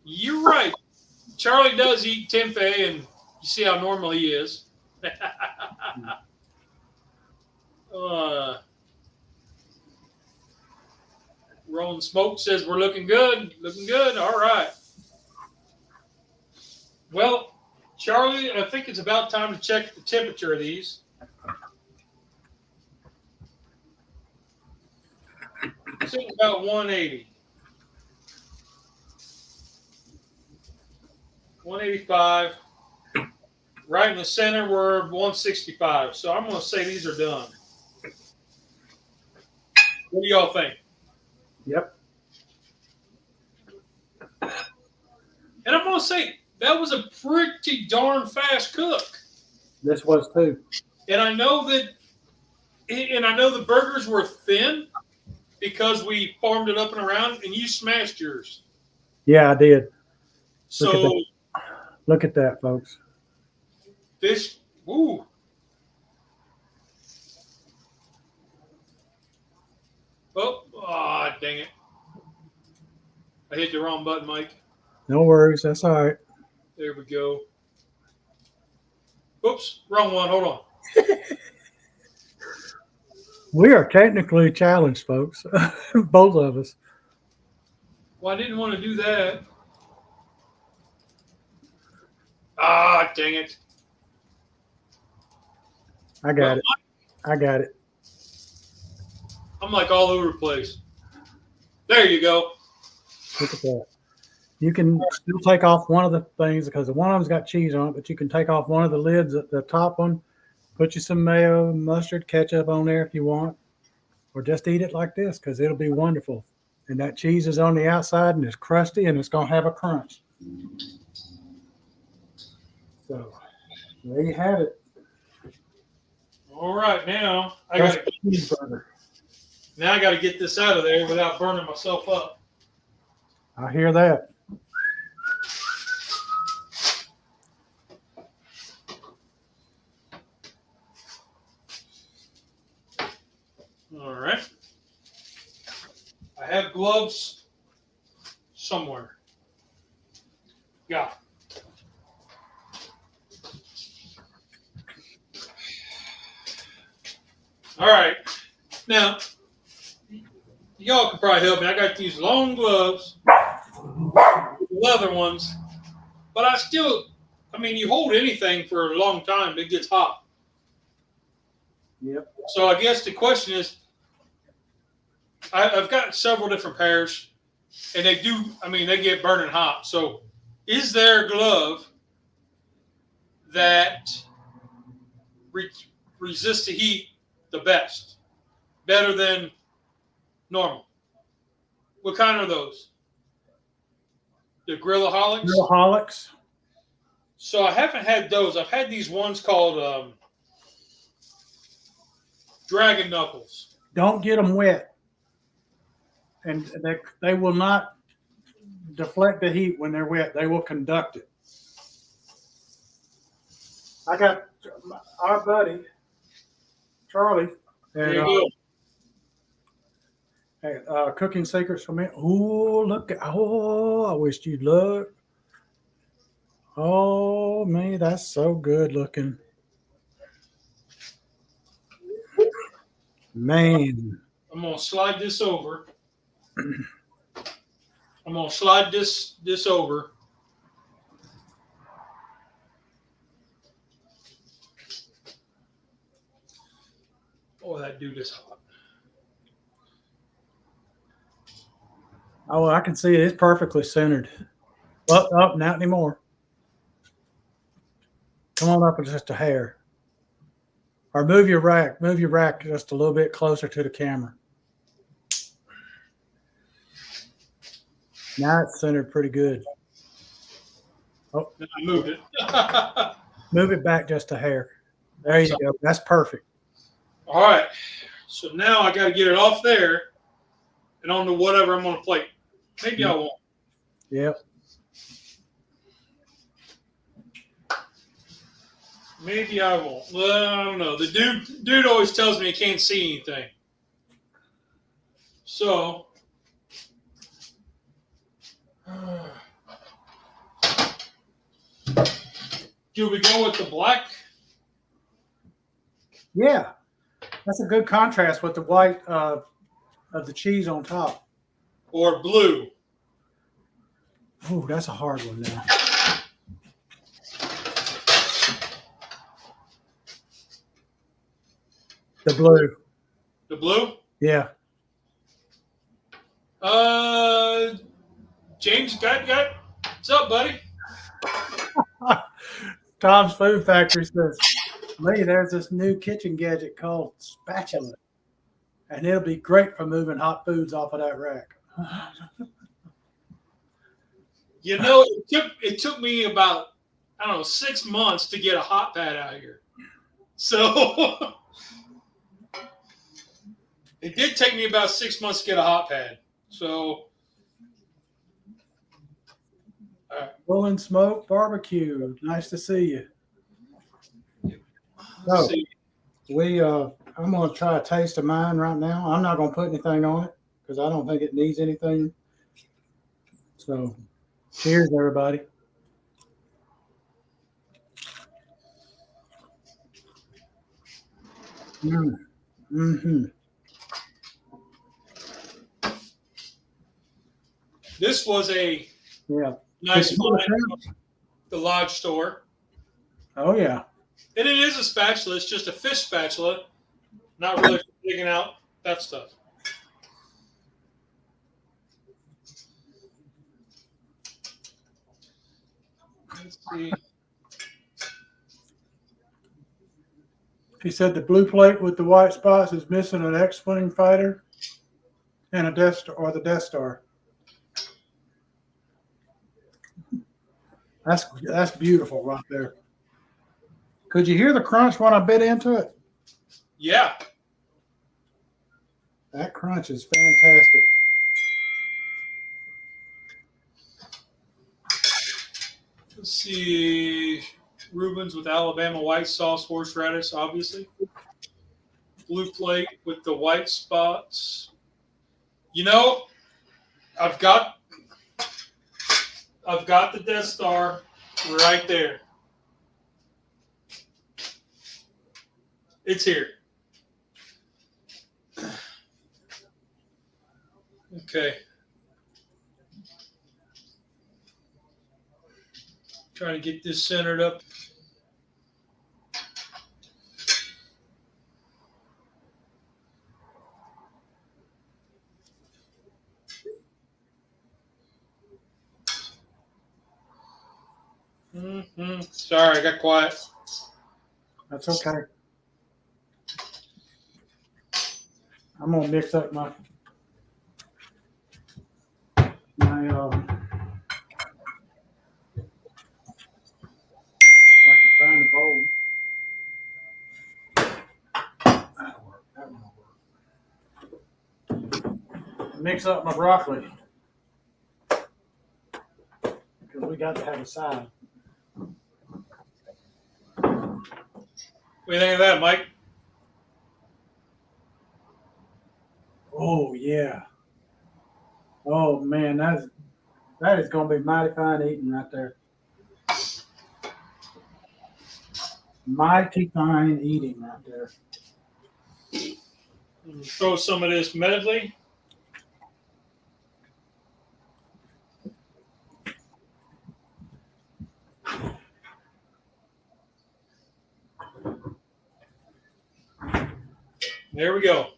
You're right. Charlie does eat tempeh, and you see how normal he is. Rolling Smoke says we're looking good. Looking good. All right. Well, Charlie, I think it's about time to check the temperature of these. Sitting about 180. 185. Right in the center, we're 165. So I'm going to say these are done. What do y'all think? Yep. And I'm going to say that was a pretty darn fast cook. This was too. And I know the burgers were thin because we farmed it up and around, and you smashed yours. Yeah, I did. So Look at that, folks. Fish, ooh. Oh, dang it. I hit the wrong button, Mike. No worries. That's all right. There we go. Oops, wrong one. Hold on. We are technically challenged, folks. Both of us. Well, I didn't want to do that. Ah, dang it. I got it. I got it. I'm like all over the place. There you go. Look at that. You can still take off one of the things because one of them's got cheese on it, but you can take off one of the lids, the top one, put you some mayo, mustard, ketchup on there if you want, or just eat it like this because it'll be wonderful. And that cheese is on the outside and it's crusty and it's going to have a crunch. So there you have it. All right, now I got to get this out of there without burning myself up. I hear that. All right. I have gloves somewhere. Yeah. All right. Now, y'all can probably help me. I got these long gloves, leather ones, but you hold anything for a long time, it gets hot. Yep. So I guess the question is, I've got several different pairs, and they get burning hot. So is there a glove that resists the heat the best, better than normal? What kind are those? The Grillaholics? Grillaholics. So I haven't had those. I've had these ones called Dragon Knuckles. Don't get them wet. And they will not deflect the heat when they're wet. They will conduct it. I got our buddy, Charlie, at Cooking Secrets from it. Oh, look. I wish you'd look. Oh, man, that's so good looking. Man. I'm going to slide this over. I'm going to slide this over. Oh, that dude is hot. Oh, I can see it. It's perfectly centered. Up, not anymore. Come on up just a hair. Or move your rack. Move your rack just a little bit closer to the camera. Now it's centered pretty good. Oh, I moved it. move it back just a hair. There you go. That's perfect. All right. So now I got to get it off there and onto whatever I'm on the plate. Maybe I won't. Yep. Maybe I won't. Well, I don't know. The dude always tells me he can't see anything. So, do we go with the black? Yeah. That's a good contrast with the white of the cheese on top. Or blue? Oh, that's a hard one now. The blue. The blue? Yeah. James, got. What's up, buddy? Tom's Food Factory says, Lee, there's this new kitchen gadget called spatula, and it'll be great for moving hot foods off of that rack. You know, it took me about, I don't know, 6 months to get a hot pad out here. So it did take me about 6 months to get a hot pad. So Bull and Smoke Barbecue. Nice to see you. let's So see. I'm gonna try a taste of mine right now. I'm not gonna put anything on it because I don't think it needs anything. So cheers, everybody. Mm-hmm. This was a nice find from the Lodge store. Oh yeah. And it is a spatula. It's just a fish spatula. Not really for digging out that stuff. Let's see. He said the blue plate with the white spots is missing an X-wing fighter and a Death Star or the Death Star. That's beautiful right there. Could you hear the crunch when I bit into it? Yeah. That crunch is fantastic. Let's see. Reuben's with Alabama white sauce, horseradish, obviously. Blue plate with the white spots. You know, I've got the Death Star right there. It's here. Okay. Trying to get this centered up. Sorry, I got quiet. That's okay. I'm gonna mix up my if I can find the bowl. That'll work. That one will work. Mix up my broccoli because we got to have a side. What do you think of that, Mike? Oh yeah. Oh man, that is gonna be mighty fine eating right there. Mighty fine eating right there. Throw some of this medley. There we go.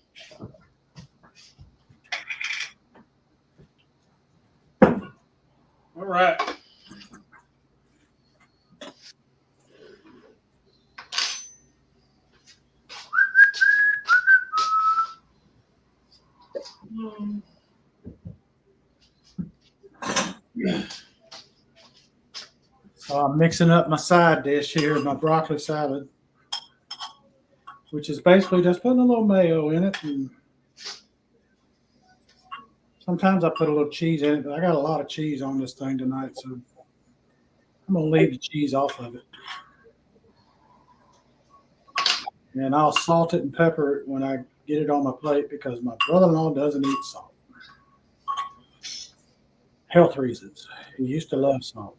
All right. So I'm mixing up my side dish here, my broccoli salad, which is basically just putting a little mayo in it. And sometimes I put a little cheese in it, but I got a lot of cheese on this thing tonight, so I'm going to leave the cheese off of it. And I'll salt it and pepper it when I get it on my plate because my brother-in-law doesn't eat salt. Health reasons. He used to love salt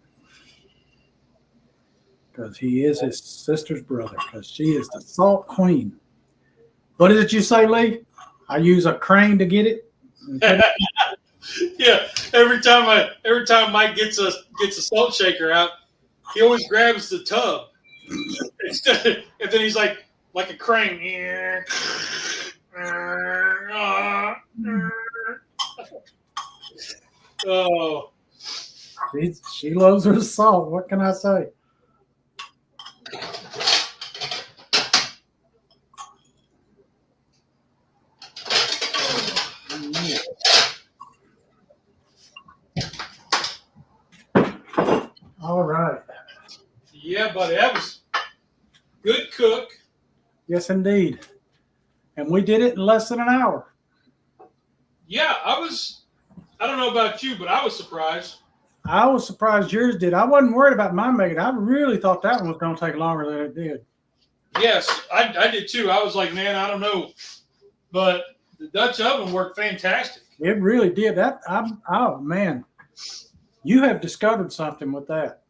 because he is his sister's brother because she is the salt queen. What did you say, Lee? I use a crane to get it? Yeah. Every time Mike gets a salt shaker out, he always grabs the tub. And then he's like a crane. Oh. She loves her salt. What can I say? All right. Yeah, buddy, that was good cook. Yes, indeed. And we did it in less than an hour. Yeah, I don't know about you, but I was surprised. I was surprised yours did. I wasn't worried about mine making. I really thought that one was going to take longer than it did. Yes, I did too. I was like, man, I don't know. But the Dutch oven worked fantastic. It really did. Oh, man. You have discovered something with that.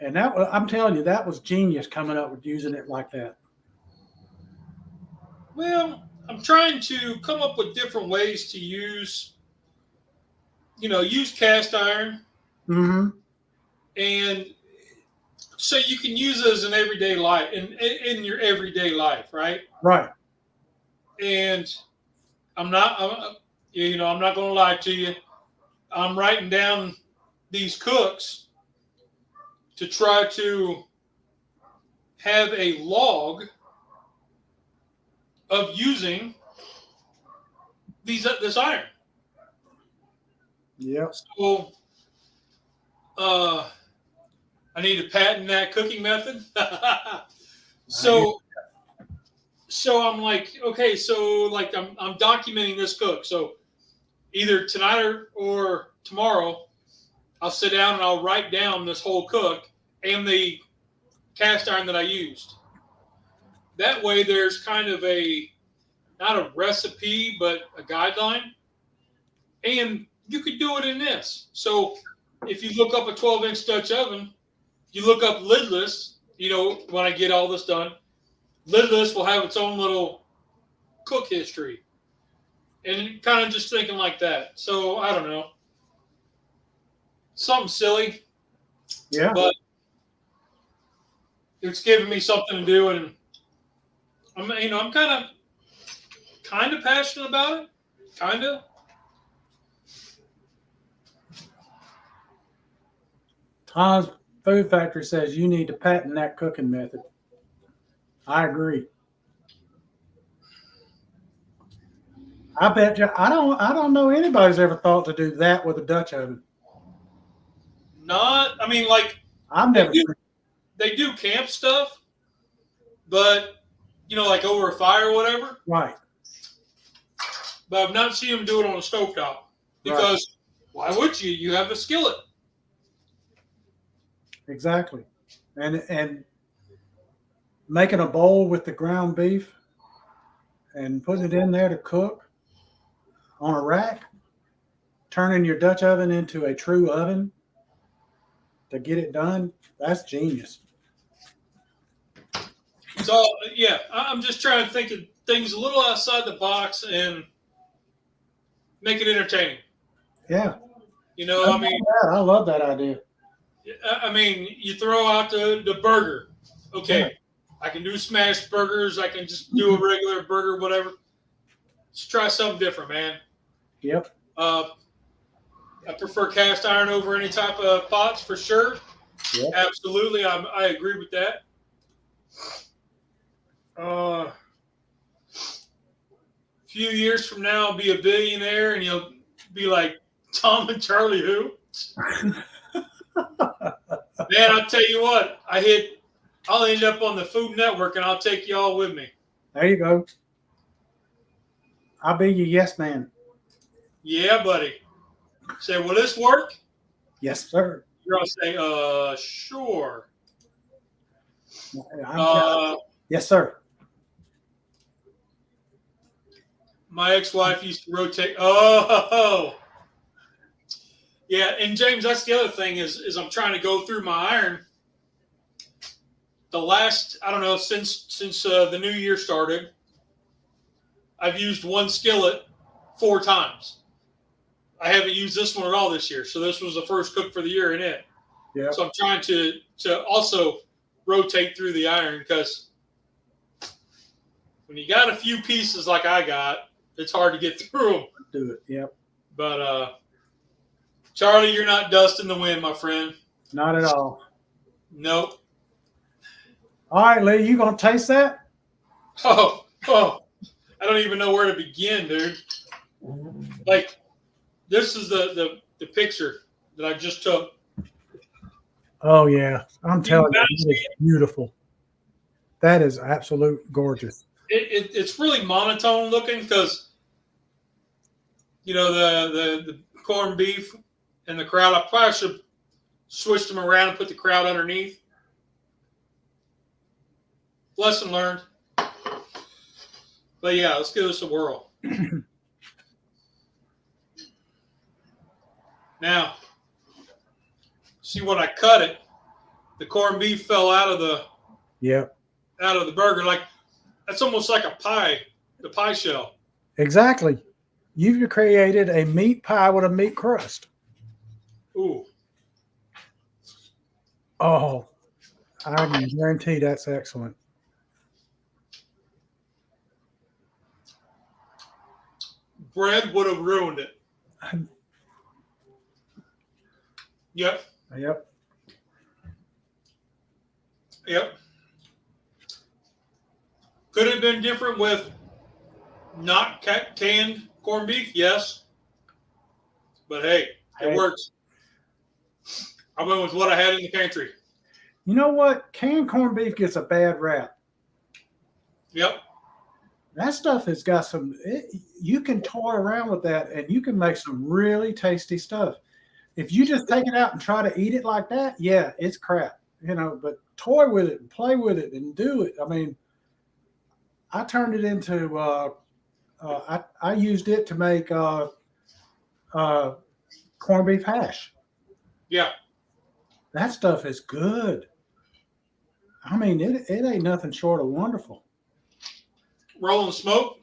And I'm telling you, that was genius coming up with using it like that. Well, I'm trying to come up with different ways to use cast iron. Mm-hmm. And so you can use it as an everyday life, in your everyday life, right? Right. And I'm not going to lie to you. I'm writing down these cooks to try to have a log of using this iron. Yep. So I need to patent that cooking method. So I'm like, okay, so like I'm documenting this cook. So either tonight or tomorrow, I'll sit down and I'll write down this whole cook and the cast iron that I used. That way there's kind of not a recipe, but a guideline. And you could do it in this. So if you look up a 12-inch Dutch oven, you look up lidless, when I get all this done, lidless will have its own little cook history. And kind of just thinking like that. So I don't know. Something silly. Yeah. But it's giving me something to do, and I'm kind of passionate about it. Kind of. Tom's Food Factory says you need to patent that cooking method. I agree. I bet you. I don't know anybody's ever thought to do that with a Dutch oven. I've never. They do camp stuff, but like over a fire or whatever. Right. But I've not seen them do it on a stovetop because why would you? You have a skillet. Exactly, and making a bowl with the ground beef and putting it in there to cook on a rack, turning your Dutch oven into a true oven to get it done. That's genius. So yeah, I'm just trying to think of things a little outside the box and make it entertaining. Yeah. I love that idea. You throw out the burger. Okay. Yeah. I can do smash burgers. I can just do a regular burger, whatever. Let's try something different, man. Yep. I prefer cast iron over any type of pots for sure. Yep. Absolutely, I agree with that. A few years from now, I'll be a billionaire, and you'll be like Tom and Charlie who? Man, I'll tell you what, I'll end up on the Food Network, and I'll take you all with me. There you go. I'll be your yes man. Yeah, buddy. Say, will this work? Yes, sir. You're gonna say, sure. Yes, sir. My ex-wife used to rotate. Oh, yeah. And James, that's the other thing is I'm trying to go through my iron. The last, I don't know, since the new year started, I've used one skillet 4 times. I haven't used this one at all this year, so this was the first cook for the year in it. Yeah. So I'm trying to also rotate through the iron, because when you got a few pieces like I got, it's hard to get through them. Do it. Yep. But Charlie, you're not dust in the wind, my friend. Not at all. Nope. All right, Lee, you gonna taste that? Oh, I don't even know where to begin, dude. Like, this is the picture that I just took. Oh yeah, I'm telling you, it's beautiful. That is absolute gorgeous. It's really monotone looking, because you know the corned beef and the crowd. I probably should switch them around and put the crowd underneath. Lesson learned. But yeah, let's give this a whirl. Now, see, when I cut it, the corned beef fell out of the burger. Like, that's almost like a pie, the pie shell. Exactly. You've created a meat pie with a meat crust. Ooh. Oh, I can guarantee that's excellent. Bread would have ruined it. Yep. Could it have been different with not canned corned beef? Yes. But hey, it works. I went with what I had in the pantry. You know what? Canned corned beef gets a bad rap. Yep. That stuff has got some, you can toy around with that and you can make some really tasty stuff. If you just take it out and try to eat it like that, yeah, it's crap, but toy with it and play with it and do it. I mean, I turned it into, I used it to make corned beef hash. Yeah. That stuff is good. I mean, it ain't nothing short of wonderful. Rolling smoke.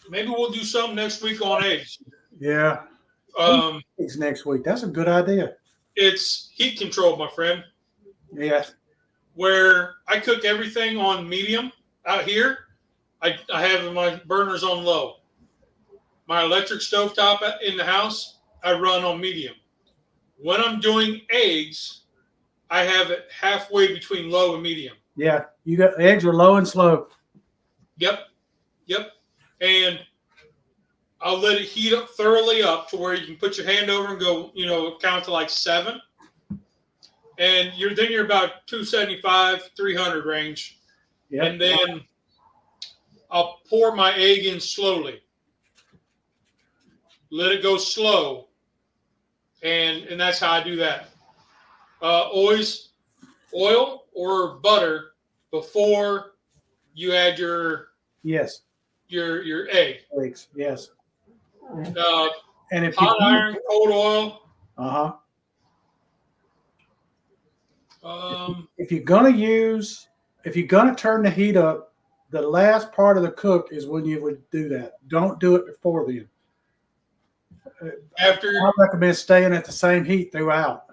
Maybe we'll do something next week on eggs. Yeah. Eggs next week. That's a good idea. It's heat control, my friend. Yeah. Where I cook everything on medium out here, I have my burners on low. My electric stovetop in the house, I run on medium. When I'm doing eggs, I have it halfway between low and medium. Yeah, you got eggs are low and slow. Yep. And I'll let it heat up thoroughly up to where you can put your hand over and go, count to like 7. And you're about 275, 300 range. Yep. And then I'll pour my egg in slowly. Let it go slow. And that's how I do that. Always oil or butter before you add your egg. Eggs, yes. And if hot iron, cold oil. If you're gonna turn the heat up, the last part of the cook is when you would do that. Don't do it before then. I recommend staying at the same heat throughout.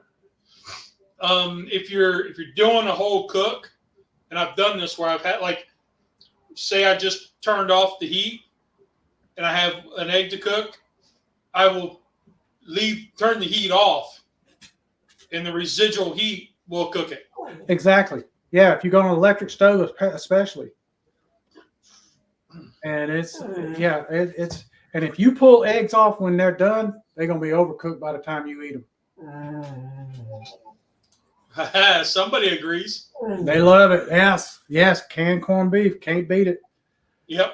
If you're doing a whole cook, and I've done this where I've had, like, say I just turned off the heat and I have an egg to cook, I will turn the heat off, and the residual heat will cook it. Exactly. Yeah, if you go on an electric stove, especially. And it's and if you pull eggs off when they're done, they're gonna be overcooked by the time you eat them. Somebody agrees. They love it. Yes. Canned corned beef, can't beat it. Yep.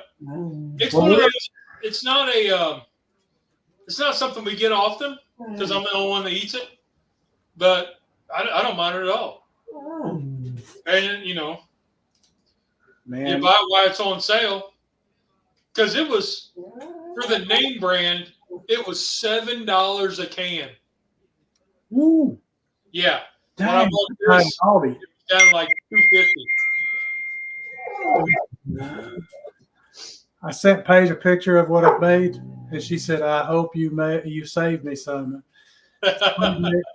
It's one of those. It's not it's not something we get often because I'm the only one that eats it. But I don't mind it at all. And Man, you buy it while it's on sale. Because it was, for the name brand, it was $7 a can. Woo. Yeah. Dang, when I bought this, it was down like $2.50. I sent Paige a picture of what I made, and she said, "I hope you saved me some."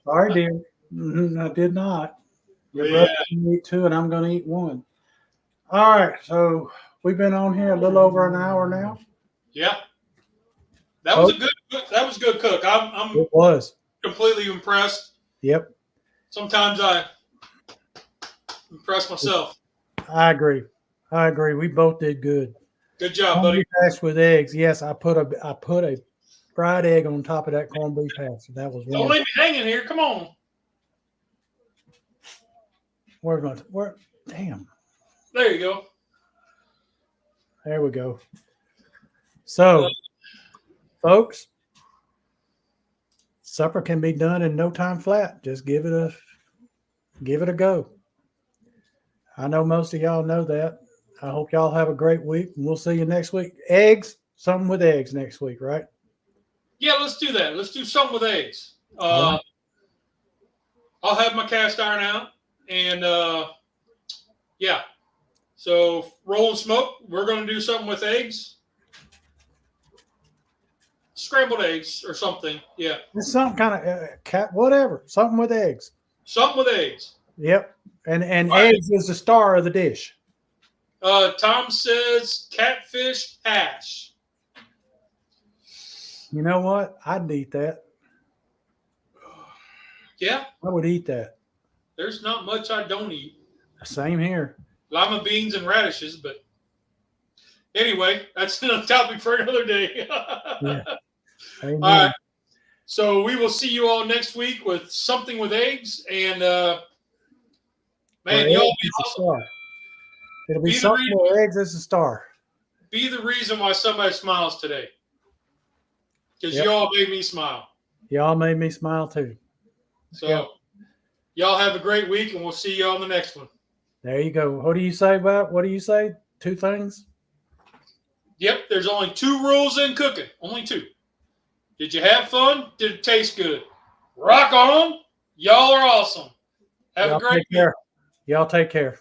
Sorry, dear. I did not. Your brother can eat 2, and I'm going to eat 1. All right, so we've been on here a little over an hour now. Yeah, that was a good cook. It was completely impressed. Yep. Sometimes I impress myself. I agree. We both did good. Good job, buddy. Hash with eggs. Yes, I put a fried egg on top of that corned beef hash. That was Don't leave me hanging here. Come on. Where? Damn. There you go. There we go. So, folks, supper can be done in no time flat. Just give it a go. I know most of y'all know that. I hope y'all have a great week, and we'll see you next week. Something with eggs next week, right? Yeah, let's do that. Let's do something with eggs. I'll have my cast iron out, and yeah. So roll and smoke. We're going to do something with eggs, scrambled eggs or something. Yeah, It's some kind of whatever. Something with eggs. Something with eggs. Yep, and eggs is the star of the dish. Tom says catfish hash. You know what? I'd eat that. Yeah, I would eat that. There's not much I don't eat. Same here. Lima beans and radishes, but anyway, that's another topic for another day. Yeah. All right. So we will see you all next week with something with eggs, and man, y'all be awesome. It'll be something with eggs as a star. Be the reason why somebody smiles today, because y'all made me smile. Y'all made me smile too. So y'all have a great week, and we'll see you on the next one. There you go. What do you say? 2 things? Yep, there's only 2 rules in cooking. Only 2. Did you have fun? Did it taste good? Rock on. Y'all are awesome. Have a great week. Y'all take care.